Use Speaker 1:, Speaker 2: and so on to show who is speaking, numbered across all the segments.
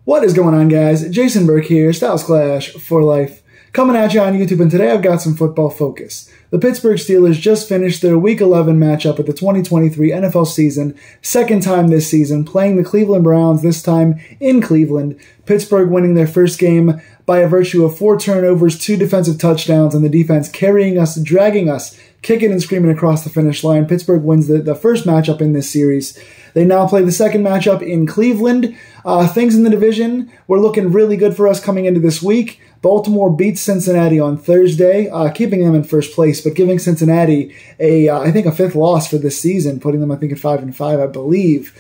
Speaker 1: What is going on, guys? Jason Burke here, Styles Clash for Life, coming at you on YouTube, and today I've got some football focus. The Pittsburgh Steelers just finished their Week 11 matchup of the 2023 NFL season, second time this season, playing the Cleveland Browns, this time in Cleveland. Pittsburgh winning their first game by a virtue of 4 turnovers, 2 defensive touchdowns, and the defense carrying us, dragging us, kicking and screaming across the finish line. Pittsburgh wins the first matchup in this series. They now play the second matchup in Cleveland. Things in the division were looking really good for us coming into this week. Baltimore beats Cincinnati on Thursday, keeping them in first place, but giving Cincinnati I think a 5th loss for this season, putting them, I think, at 5-5, I believe.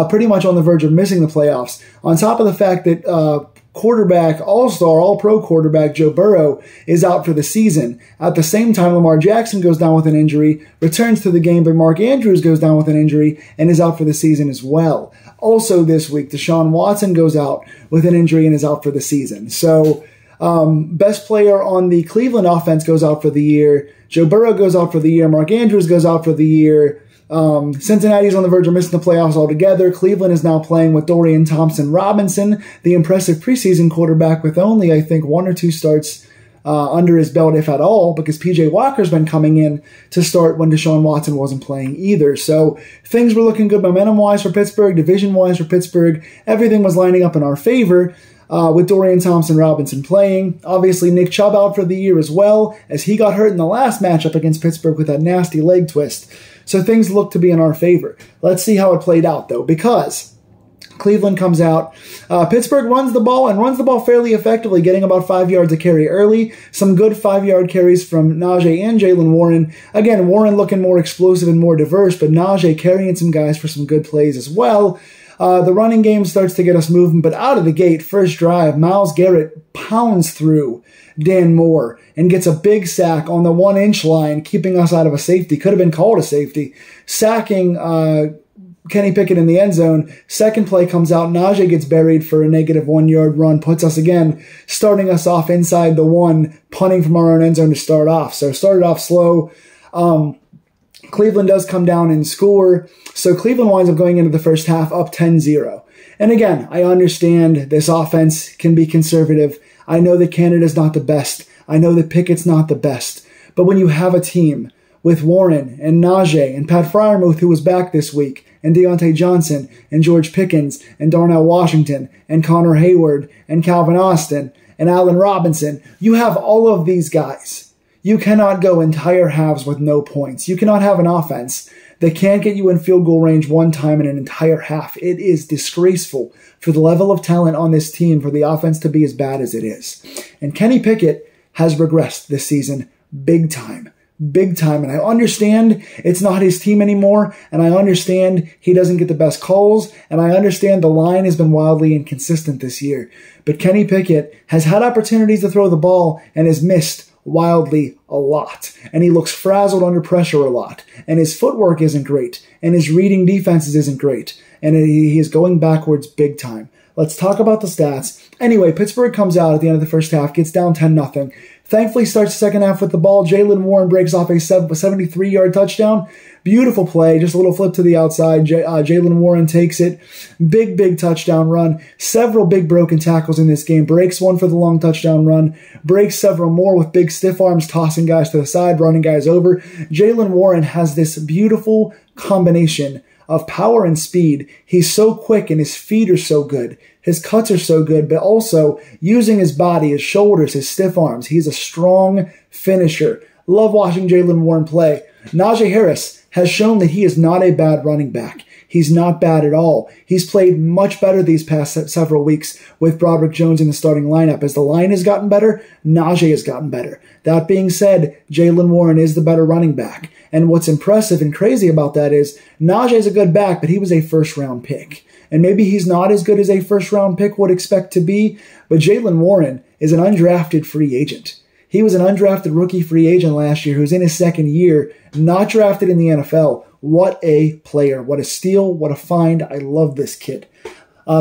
Speaker 1: Pretty much on the verge of missing the playoffs. On top of the fact that quarterback, all-star, all-pro quarterback Joe Burrow is out for the season. At the same time, Lamar Jackson goes down with an injury, returns to the game, but Mark Andrews goes down with an injury and is out for the season as well. Also this week, Deshaun Watson goes out with an injury and is out for the season. So, best player on the Cleveland offense goes out for the year. Joe Burrow goes out for the year. Mark Andrews goes out for the year. Cincinnati's on the verge of missing the playoffs altogether. Cleveland is now playing with Dorian Thompson-Robinson, the impressive preseason quarterback with only, I think, 1 or 2 starts under his belt, if at all, because P.J. Walker's been coming in to start when Deshaun Watson wasn't playing either. So things were looking good momentum-wise for Pittsburgh, division-wise for Pittsburgh. Everything was lining up in our favor. With Dorian Thompson-Robinson playing. Obviously, Nick Chubb out for the year as well, as he got hurt in the last matchup against Pittsburgh with that nasty leg twist. So things look to be in our favor. Let's see how it played out, though, because Cleveland comes out. Pittsburgh runs the ball fairly effectively, getting about 5 yards a carry early. Some good 5-yard carries from Najee and Jaylen Warren. Again, Warren looking more explosive and more diverse, but Najee carrying some guys for some good plays as well. The running game starts to get us moving, but out of the gate, first drive, Myles Garrett pounds through Dan Moore and gets a big sack on the 1-inch line, keeping us out of a safety. Could have been called a safety. Sacking Kenny Pickett in the end zone. Second play comes out. Najee gets buried for a negative 1-yard run, puts us again, starting us off inside the 1, punting from our own end zone to start off. So started off slow. Cleveland does come down and score. So Cleveland winds up going into the first half up 10-0. And again, I understand this offense can be conservative. I know that Canada's not the best. I know that Pickett's not the best. But when you have a team with Warren and Najee and Pat Freiermuth, who was back this week, and Deontay Johnson and George Pickens and Darnell Washington and Connor Hayward and Calvin Austin and Allen Robinson, you have all of these guys. You cannot go entire halves with no points. You cannot have an offense that can't get you in field goal range one time in an entire half. It is disgraceful for the level of talent on this team for the offense to be as bad as it is. And Kenny Pickett has regressed this season big time. Big time. And I understand it's not his team anymore, and I understand he doesn't get the best calls, and I understand the line has been wildly inconsistent this year. But Kenny Pickett has had opportunities to throw the ball and has missed wildly a lot, and he looks frazzled under pressure a lot, and his footwork isn't great, and his reading defenses isn't great, and he is going backwards big time. Let's talk about the stats. Anyway, Pittsburgh comes out at the end of the first half, gets down 10-0. Thankfully starts the second half with the ball. Jaylen Warren breaks off a 73-yard touchdown. Beautiful play, just a little flip to the outside. Jaylen Warren takes it. Big touchdown run. Several big broken tackles in this game. Breaks one for the long touchdown run. Breaks several more with big stiff arms, tossing guys to the side, running guys over. Jaylen Warren has this beautiful combination of power and speed. He's so quick and his feet are so good. His cuts are so good, but also using his body, his shoulders, his stiff arms. He's a strong finisher. Love watching Jaylen Warren play. Najee Harris has shown that he is not a bad running back. He's not bad at all. He's played much better these past several weeks with Broderick Jones in the starting lineup. As the line has gotten better, Najee has gotten better. That being said, Jaylen Warren is the better running back. And what's impressive and crazy about that is Najee's a good back, but he was a first-round pick. And maybe he's not as good as a first-round pick would expect to be, but Jaylen Warren is an undrafted free agent. He was an undrafted rookie free agent last year who's in his second year, not drafted in the NFL. What a player. What a steal. What a find. I love this kid.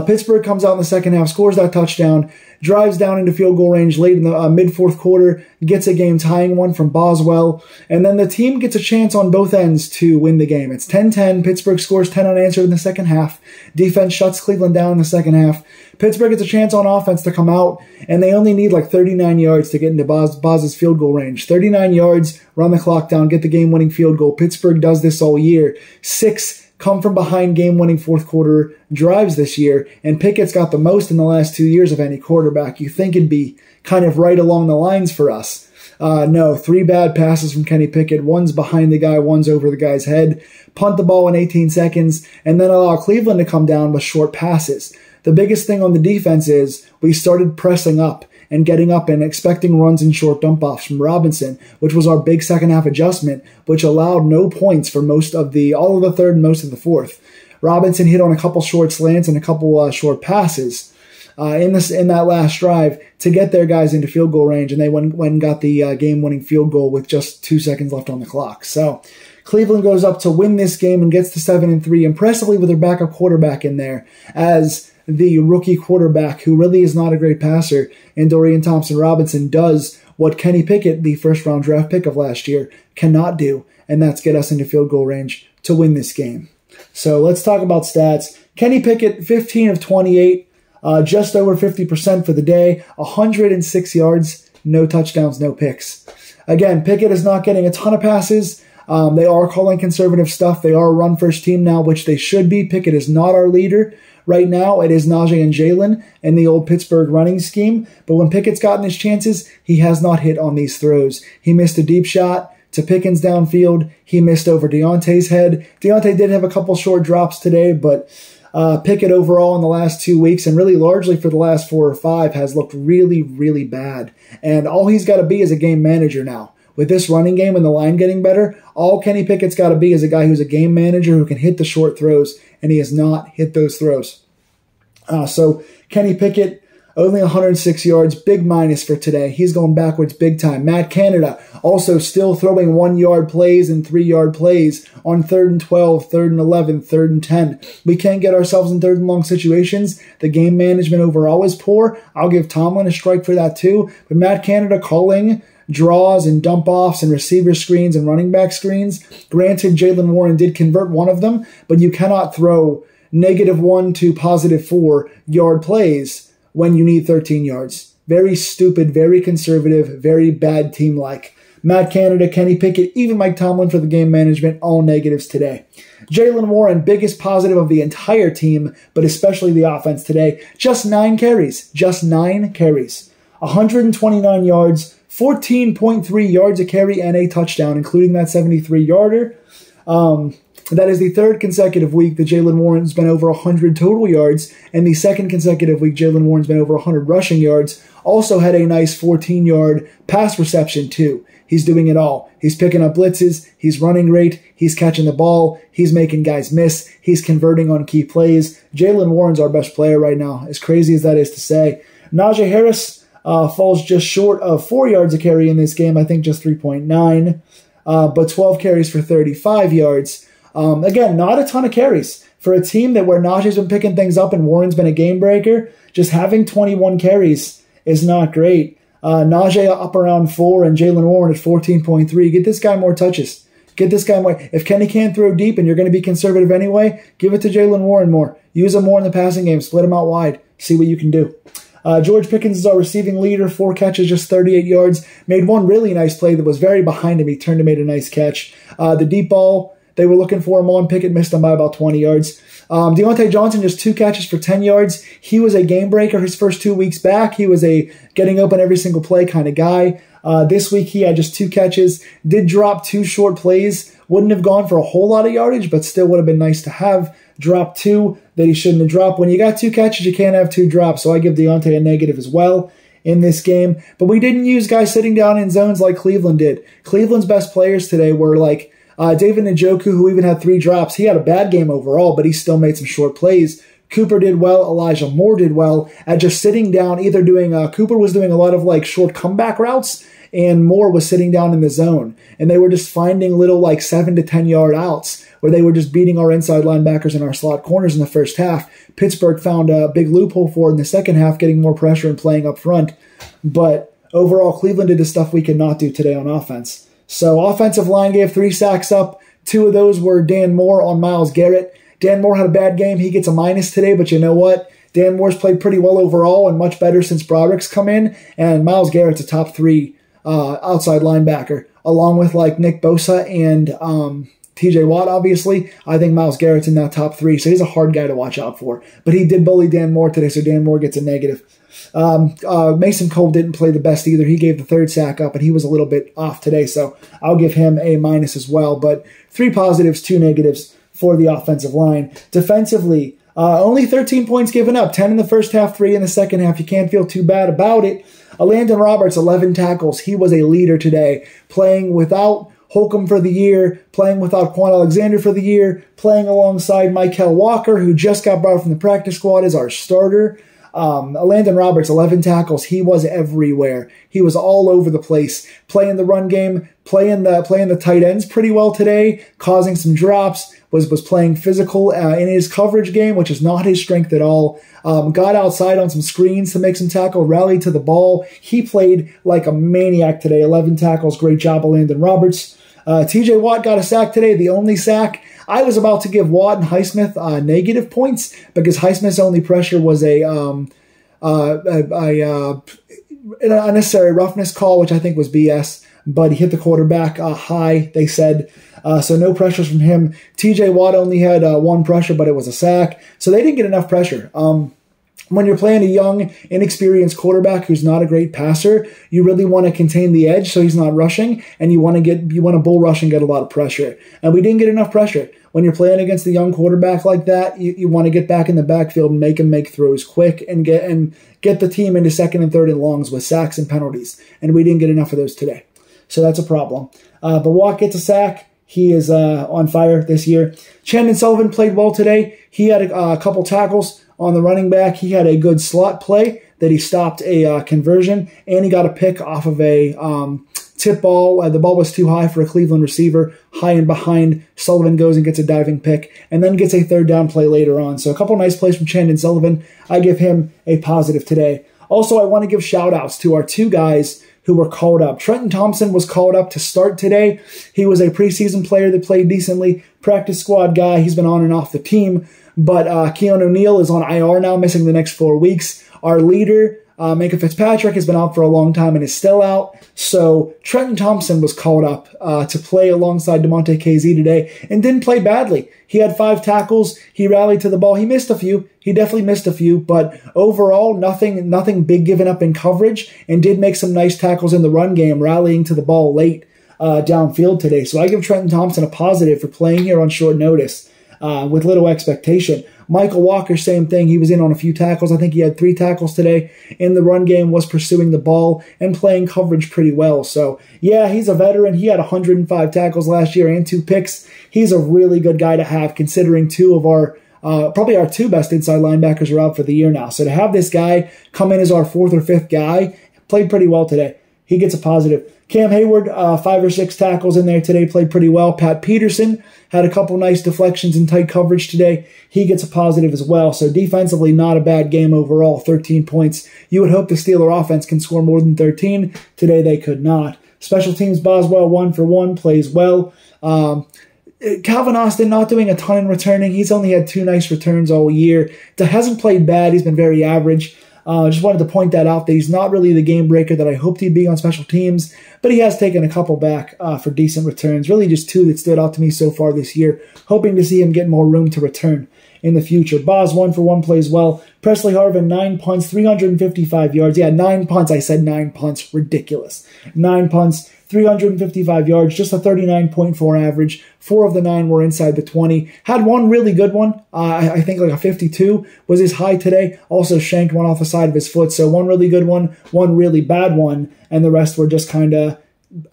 Speaker 1: Pittsburgh comes out in the second half, scores that touchdown, drives down into field goal range late in the mid-fourth quarter, gets a game-tying one from Boswell, and then the team gets a chance on both ends to win the game. It's 10-10. Pittsburgh scores 10 unanswered in the second half. Defense shuts Cleveland down in the second half. Pittsburgh gets a chance on offense to come out, and they only need like 39 yards to get into Boz's field goal range. 39 yards, run the clock down, get the game-winning field goal. Pittsburgh does this all year. 6 come from behind game-winning fourth quarter drives this year, and Pickett's got the most in the last 2 years of any quarterback. You think it'd be kind of right along the lines for us. No, 3 bad passes from Kenny Pickett. One's behind the guy, one's over the guy's head. Punt the ball in 18 seconds, and then allow Cleveland to come down with short passes. The biggest thing on the defense is we started pressing up and getting up and expecting runs and short dump-offs from Robinson, which was our big second-half adjustment, which allowed no points for all of the third and most of the fourth. Robinson hit on a couple short slants and a couple short passes in that last drive to get their guys into field goal range, and they went and got the game-winning field goal with just 2 seconds left on the clock. So Cleveland goes up to win this game and gets to 7-3, impressively with their backup quarterback in there as the rookie quarterback, who really is not a great passer, and Dorian Thompson-Robinson does what Kenny Pickett, the first-round draft pick of last year, cannot do, and that's get us into field goal range to win this game. So let's talk about stats. Kenny Pickett, 15 of 28, just over 50% for the day, 106 yards, no touchdowns, no picks. Again, Pickett is not getting a ton of passes. They are calling conservative stuff. They are a run-first team now, which they should be. Pickett is not our leader. Right now, it is Najee and Jalen in the old Pittsburgh running scheme. But when Pickett's gotten his chances, he has not hit on these throws. He missed a deep shot to Pickens downfield. He missed over Deontay's head. Deontay did have a couple short drops today, but Pickett overall in the last 2 weeks, and really largely for the last 4 or 5, has looked really, really bad. And all he's got to be is a game manager now. With this running game and the line getting better, all Kenny Pickett's got to be is a guy who's a game manager who can hit the short throws, and he has not hit those throws. So Kenny Pickett, only 106 yards, big minus for today. He's going backwards big time. Matt Canada also still throwing 1-yard plays and 3-yard plays on 3rd and 12, 3rd and 11, 3rd and 10. We can't get ourselves in 3rd and long situations. The game management overall is poor. I'll give Tomlin a strike for that too. But Matt Canada calling draws and dump-offs and receiver screens and running back screens. Granted, Jalen Warren did convert one of them, but you cannot throw -1 to +4 yard plays when you need 13 yards. Very stupid, very conservative, very bad team-like. Matt Canada, Kenny Pickett, even Mike Tomlin for the game management, all negatives today. Jalen Warren, biggest positive of the entire team, but especially the offense today, just 9 carries. Just 9 carries. 129 yards, 14.3 yards a carry, and a touchdown, including that 73-yarder. That is the 3rd consecutive week that Jalen Warren's been over 100 total yards, and the 2nd consecutive week Jalen Warren's been over 100 rushing yards. Also had a nice 14-yard pass reception, too. He's doing it all. He's picking up blitzes. He's running great. He's catching the ball. He's making guys miss. He's converting on key plays. Jalen Warren's our best player right now, as crazy as that is to say. Najee Harris falls just short of 4 yards a carry in this game. I think just 3.9, but 12 carries for 35 yards. Again, not a ton of carries. For a team where Najee's been picking things up and Warren's been a game breaker, just having 21 carries is not great. Najee up around 4 and Jalen Warren at 14.3. Get this guy more touches. Get this guy more. If Kenny can't throw deep and you're going to be conservative anyway, give it to Jalen Warren more. Use him more in the passing game. Split him out wide. See what you can do. George Pickens is our receiving leader. 4 catches, just 38 yards. Made one really nice play that was very behind him. He turned and made a nice catch. The deep ball, they were looking for him on. Pickett missed him by about 20 yards. Deontay Johnson, just 2 catches for 10 yards. He was a game breaker his first 2 weeks back. He was a getting open every single play kind of guy. This week he had just 2 catches. Did drop 2 short plays. Wouldn't have gone for a whole lot of yardage, but still would have been nice to have. Dropped 2 that he shouldn't have dropped. When you got 2 catches, you can't have 2 drops, so I give Deontay a negative as well in this game. But we didn't use guys sitting down in zones like Cleveland did. Cleveland's best players today were like David Njoku, who even had 3 drops. He had a bad game overall, but he still made some short plays. Cooper did well. Elijah Moore did well at just sitting down, either doing, Cooper was doing a lot of like short comeback routes, and Moore was sitting down in the zone, and they were just finding little like 7 to 10 yard outs where they were just beating our inside linebackers and our slot corners in the first half. Pittsburgh found a big loophole for it in the second half, getting more pressure and playing up front. But overall, Cleveland did the stuff we could not do today on offense. So offensive line gave 3 sacks up. 2 of those were Dan Moore on Myles Garrett. Dan Moore had a bad game. He gets a minus today, but you know what? Dan Moore's played pretty well overall and much better since Broderick's come in. And Myles Garrett's a top 3 outside linebacker, along with like Nick Bosa and TJ Watt, obviously. I think Myles Garrett's in that top 3, so he's a hard guy to watch out for. But he did bully Dan Moore today, so Dan Moore gets a negative. Mason Cole didn't play the best either. He gave the 3rd sack up, and he was a little bit off today, so I'll give him a minus as well. But 3 positives, 2 negatives for the offensive line. Defensively, only 13 points given up, 10 in the first half, 3 in the second half. You can't feel too bad about it. Landon Roberts, 11 tackles. He was a leader today, playing without Holcomb for the year, playing without Quan Alexander for the year, playing alongside Michael Walker, who just got brought from the practice squad as our starter. Landon Roberts, 11 tackles. He was everywhere. He was all over the place, playing the run game, playing the tight ends pretty well today, causing some drops, was playing physical in his coverage game, which is not his strength at all. Got outside on some screens to make some tackle, rallied to the ball. He played like a maniac today. 11 tackles. Great job of Landon Roberts. TJ Watt got a sack today, the only sack. I was about to give Watt and Highsmith negative points because Highsmith's only pressure was a unnecessary roughness call, which I think was BS, but he hit the quarterback high, they said. So no pressures from him. TJ Watt only had 1 pressure, but it was a sack. So they didn't get enough pressure. When you're playing a young, inexperienced quarterback who's not a great passer, you really want to contain the edge so he's not rushing, and you want to bull rush and get a lot of pressure. And we didn't get enough pressure. When you're playing against a young quarterback like that, you want to get back in the backfield and make him make throws quick and get the team into 2nd and 3rd and longs with sacks and penalties. And we didn't get enough of those today. So that's a problem. But Watt gets a sack. He is on fire this year. Chandon Sullivan played well today. He had a couple tackles on the running back. He had a good slot play that he stopped a conversion, and he got a pick off of a tip ball. The ball was too high for a Cleveland receiver, high and behind. Sullivan goes and gets a diving pick, and then gets a 3rd down play later on. So a couple nice plays from Chandon Sullivan. I give him a positive today. Also, I want to give shout-outs to our 2 guys who were called up. Trenton Thompson was called up to start today. He was a preseason player that played decently, practice squad guy. He's been on and off the team. But Keon O'Neal is on IR now, missing the next 4 weeks. Our leader, Minka Fitzpatrick, has been out for a long time and is still out. So Trenton Thompson was called up to play alongside DeMonte KZ today and didn't play badly. He had 5 tackles. He rallied to the ball. He missed a few. He definitely missed a few. But overall, nothing big given up in coverage, and did make some nice tackles in the run game, rallying to the ball late downfield today. So I give Trenton Thompson a positive for playing here on short notice. With little expectation. Michael Walker, same thing. He was in on a few tackles. I think he had 3 tackles today in the run game, was pursuing the ball and playing coverage pretty well. So, yeah, he's a veteran. He had 105 tackles last year and 2 picks. He's a really good guy to have, considering 2 of our probably our 2 best inside linebackers are out for the year now. So to have this guy come in as our 4th or 5th guy, played pretty well today. He gets a positive. Cam Hayward, 5 or 6 tackles in there today, played pretty well. Pat Peterson had a couple nice deflections and tight coverage today. He gets a positive as well. So defensively, not a bad game overall, 13 points. You would hope the Steeler offense can score more than 13. Today they could not. Special teams, Boswell 1 for 1, plays well. Calvin Austin not doing a ton in returning. He's only had 2 nice returns all year. Hasn't played bad. He's been very average. Just wanted to point that out, that he's not really the game breaker that I hoped he'd be on special teams, but he has taken a couple back for decent returns. Really just 2 that stood out to me so far this year. Hoping to see him get more room to return in the future. Boz 1 for 1, plays well. Presley Harvin, 9 punts, 355 yards. Yeah, 9 punts. I said 9 punts. Ridiculous. 9 punts, 355 yards, just a 39.4 average. 4 of the 9 were inside the 20. Had 1 really good one. I think like a 52 was his high today. Also shanked 1 off the side of his foot. So 1 really good one, 1 really bad one, and the rest were just kind of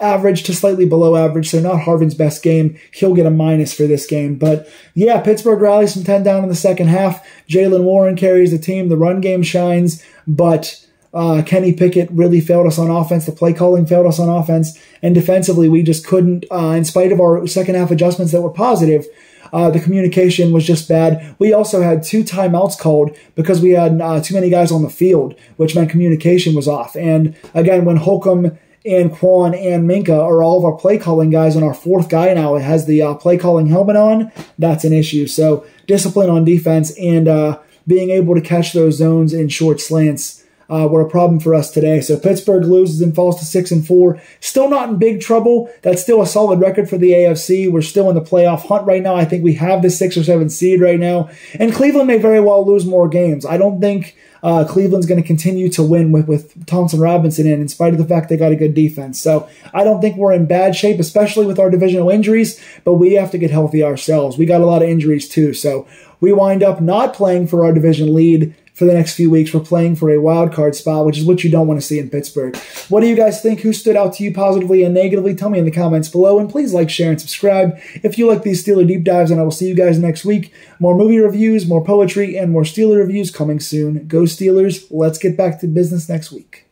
Speaker 1: average to slightly below average. So not Harvin's best game. He'll get a minus for this game. But yeah, Pittsburgh rallies from 10 down in the second half. Jalen Warren carries the team. The run game shines, but Kenny Pickett really failed us on offense. The play calling failed us on offense. And defensively, we just couldn't, in spite of our second half adjustments that were positive, the communication was just bad. We also had 2 timeouts called because we had too many guys on the field, which meant communication was off. And again, when Holcomb and Quan and Minka are all of our play calling guys, and our 4th guy now has the play calling helmet on, that's an issue. So discipline on defense and being able to catch those zones in short slants were a problem for us today. So Pittsburgh loses and falls to 6-4. Still not in big trouble. That's still a solid record for the AFC. We're still in the playoff hunt right now. I think we have the 6 or 7 seed right now. And Cleveland may very well lose more games. I don't think Cleveland's going to continue to win with Thompson Robinson in spite of the fact they got a good defense. So I don't think we're in bad shape, especially with our divisional injuries, but we have to get healthy ourselves. We got a lot of injuries too. So we wind up not playing for our division lead for the next few weeks. We're playing for a wild card spot, which is what you don't want to see in Pittsburgh. What do you guys think? Who stood out to you positively and negatively? Tell me in the comments below, and please like, share, and subscribe if you like these Steeler deep dives, and I will see you guys next week. More movie reviews, more poetry, and more Steeler reviews coming soon. Go Steelers. Let's get back to business next week.